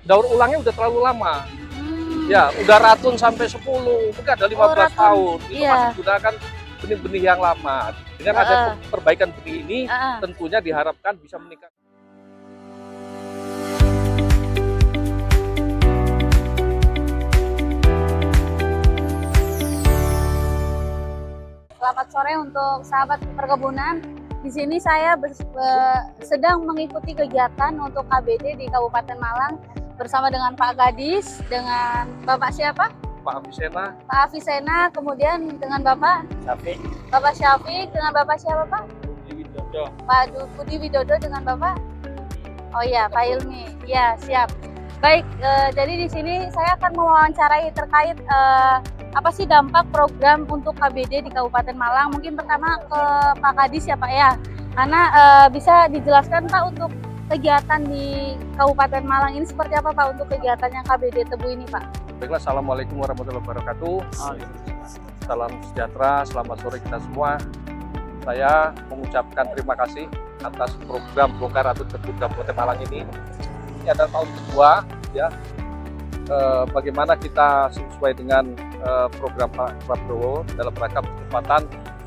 daur ulangnya udah terlalu lama. Hmm. Ya, udah ratun sampai 10, mungkin ada 15 ratun. tahun. Itu Iya. masih gunakan benih-benih yang lama. Dengan ada perbaikan benih ini, tentunya diharapkan bisa meningkat. Selamat sore untuk sahabat perkebunan. Di sini saya sedang mengikuti kegiatan untuk KBD di Kabupaten Malang bersama dengan Pak Gadis, dengan Bapak siapa? Pak Avicenna. Pak Avicenna, kemudian dengan Bapak Syafiq. Bapak Syafiq, dengan Bapak siapa Pak? Budi Widodo. Pak Budi Widodo, dengan Bapak? Oh iya, Pak Ilmi. Ya, siap. Baik, jadi di sini saya akan mewawancarai terkait apa sih dampak program untuk KBD di Kabupaten Malang. Mungkin pertama ke Pak Kadis ya Pak ya, karena bisa dijelaskan Pak untuk kegiatan di Kabupaten Malang ini seperti apa Pak untuk kegiatan yang KBD Tebu ini Pak? Baiklah, Assalamualaikum warahmatullahi wabarakatuh. Salam sejahtera, selamat sore kita semua. Saya mengucapkan terima kasih atas program Bongkar Ratun Tebu Kabupaten Malang ini. Ini adalah tahun kedua ya. Bagaimana kita sesuai dengan program Pak Prabowo dalam rangka percepatan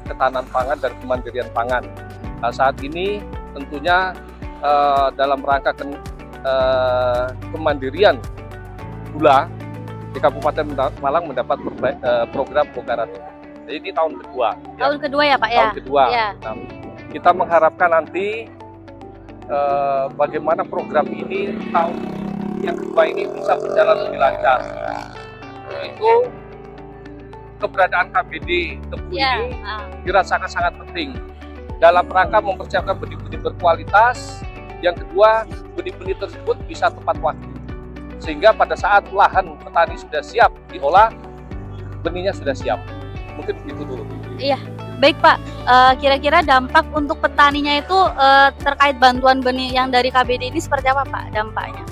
ketahanan pangan dan kemandirian pangan. Nah, saat ini tentunya dalam rangka kemandirian gula di Kabupaten Malang mendapat program Bongkar Ratun. Jadi ini tahun kedua. Tahun kedua ya Pak ya? Tahun kedua. Ya. Nah, kita mengharapkan nanti bagaimana program ini tahun yang kedua ini bisa berjalan lebih lancar. Itu keberadaan KBD Tebu ini dirasakan sangat penting dalam rangka mempersiapkan benih-benih berkualitas. Yang kedua, benih-benih tersebut bisa tepat waktu, sehingga pada saat lahan petani sudah siap diolah, benihnya sudah siap. Mungkin begitu dulu. Iya, baik Pak. Kira-kira dampak untuk petaninya itu terkait bantuan benih yang dari KBD ini seperti apa Pak dampaknya?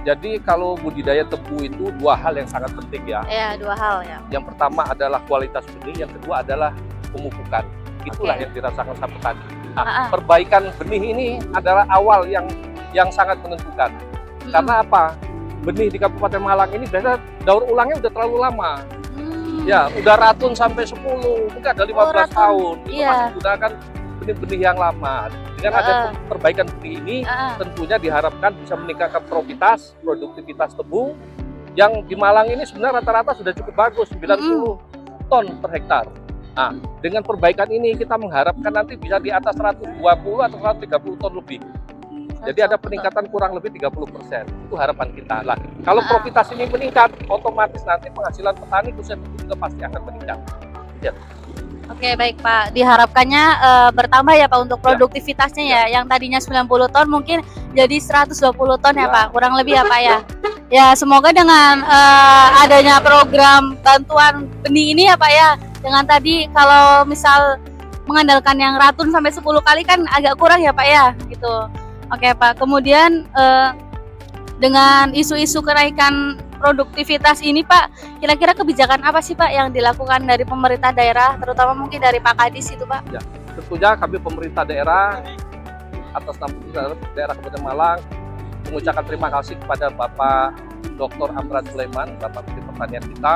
Jadi kalau budidaya tebu itu dua hal yang sangat penting ya. Iya, dua hal ya. Yang pertama adalah kualitas benih, yang kedua adalah pemupukan. Itulah yang dirasakan sama petani. Nah, perbaikan benih ini adalah awal yang sangat menentukan. Karena apa? Benih di Kabupaten Malang ini biasanya daur ulangnya udah terlalu lama. Ya, udah ratun sampai 10, mungkin ada 15 tahun. Itu masih gunakan benih-benih yang lama. Dengan ada perbaikan benih ini, tentunya diharapkan bisa meningkatkan produktivitas tebu yang di Malang ini sebenarnya rata-rata sudah cukup bagus, 90 ton per hektar. Nah, dengan perbaikan ini kita mengharapkan nanti bisa di atas 120 atau 130 ton lebih. Jadi ada peningkatan kurang lebih 30%. Itu harapan kita. Lah, kalau profitasi ini meningkat, otomatis nanti penghasilan petani khususnya juga pasti akan meningkat. Ya. Oke, baik Pak. Diharapkannya bertambah ya Pak untuk produktivitasnya ya. Yang tadinya 90 ton mungkin jadi 120 ton ya Pak. Kurang lebih ya Pak ya. Ya, semoga dengan adanya program bantuan benih ini ya Pak ya. Dengan tadi kalau misal mengandalkan yang ratun sampai 10 kali kan agak kurang ya Pak ya gitu. Oke Pak, kemudian dengan isu-isu kenaikan produktivitas ini Pak, kira-kira kebijakan apa sih Pak yang dilakukan dari pemerintah daerah, terutama mungkin dari Pak Kadis itu Pak? Ya, tentunya kami pemerintah daerah atas nama daerah Kabupaten Malang mengucapkan terima kasih kepada Bapak Dr. Amran Sulaiman, Bapak Menteri Pertanian kita,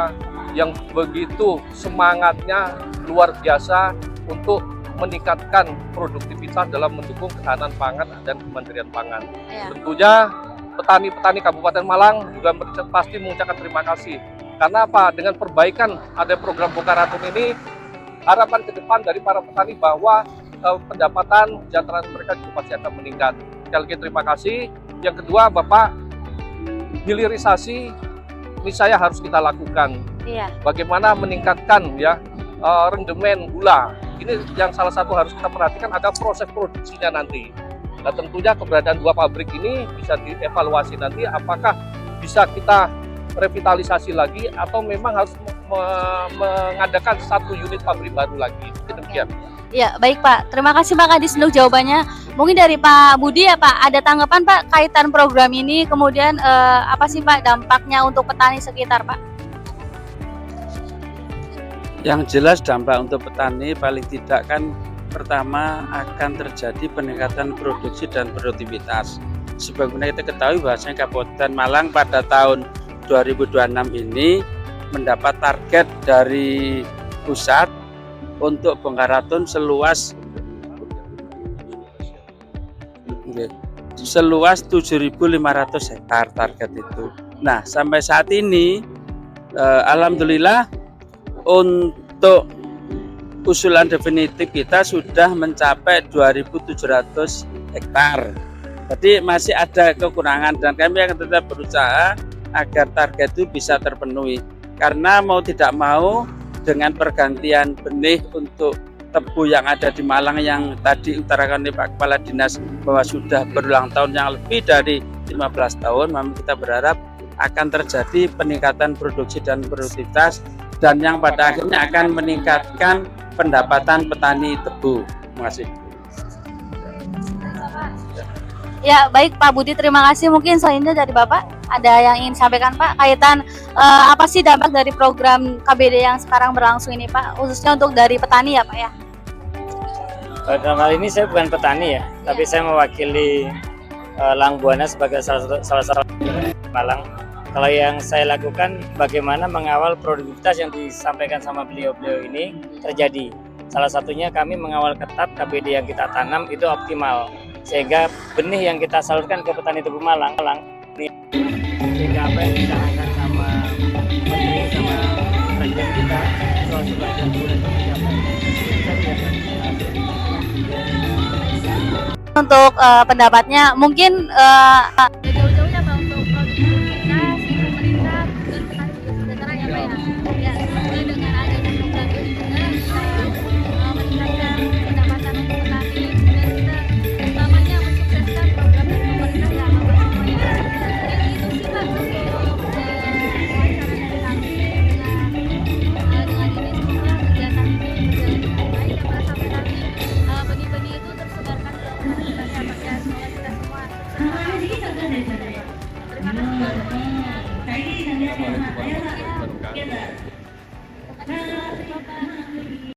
yang begitu semangatnya luar biasa untuk meningkatkan produktivitas dalam mendukung ketahanan pangan dan kemandirian pangan. Tentunya petani-petani Kabupaten Malang juga pasti mengucapkan terima kasih. Karena apa? Dengan perbaikan ada program Bongkar Ratun ini, harapan ke depan dari para petani bahwa pendapatan kesejahteraan mereka juga pasti akan meningkat. Sekali lagi terima kasih. Yang kedua, Bapak, hilirisasi ini saya harus kita lakukan. Bagaimana meningkatkan ya rendemen gula. Ini yang salah satu harus kita perhatikan ada proses produksinya nanti. Nah, tentunya keberadaan dua pabrik ini bisa dievaluasi nanti apakah bisa kita revitalisasi lagi atau memang harus mengadakan satu unit pabrik baru lagi. Demikian. Ya, baik Pak. Terima kasih Pak Kadis untuk jawabannya. Mungkin dari Pak Budi ya Pak, ada tanggapan Pak kaitan program ini, kemudian apa sih Pak dampaknya untuk petani sekitar Pak? Yang jelas dampak untuk petani paling tidak kan pertama akan terjadi peningkatan produksi dan produktivitas. sebagaimana kita ketahui bahwasanya Kabupaten Malang pada tahun 2026 ini mendapat target dari pusat untuk bongkar raton seluas 7.500 hektar target itu. Nah, sampai saat ini alhamdulillah untuk usulan definitif kita sudah mencapai 2.700 hektar. Jadi masih ada kekurangan dan kami akan tetap berusaha agar target itu bisa terpenuhi. Karena mau tidak mau dengan pergantian benih untuk tebu yang ada di Malang yang tadi utarakan oleh Pak Kepala Dinas bahwa sudah berulang tahun yang lebih dari 15 tahun, memang kita berharap akan terjadi peningkatan produksi dan produktivitas dan yang pada akhirnya akan meningkatkan pendapatan petani tebu. Terima kasih. Ya, baik Pak Budi, terima kasih. Mungkin selanjutnya dari Bapak ada yang ingin sampaikan Pak kaitan apa sih dampak dari program KBD yang sekarang berlangsung ini Pak, khususnya untuk dari petani ya Pak ya? Dalam hal ini saya bukan petani ya, tapi saya mewakili Lang Buana sebagai salah satu Malang. Kalau yang saya lakukan bagaimana mengawal produktivitas yang disampaikan sama beliau-beliau ini terjadi. Salah satunya kami mengawal ketat KBD yang kita tanam itu optimal. Sehingga benih yang kita salurkan ke petani tebu Malang sehingga apa yang dicanangkan sama menteri sama presiden kita soal sebagian bulan Untuk pendapatnya mungkin jauh-jauh ya Pak untuk produktivitas pemerintah dan petani sejahtera ya Pak ya. Ya, semoga dengan adanya program ini juga bisa meningkatkan pendapatan untuk petani dan kita utamanya mensukseskan program dari pemerintah ya Bapak semuanya. Jadi itu sih Pak untuk wawancara dari kami dengan ini semoga kegiatan ini berjalan dengan baik ya Pak sampai nanti benih-benih itu tersebarkan ke petani ya Pak ya. Semoga kita semua sukses. Terima kasih. Bapak.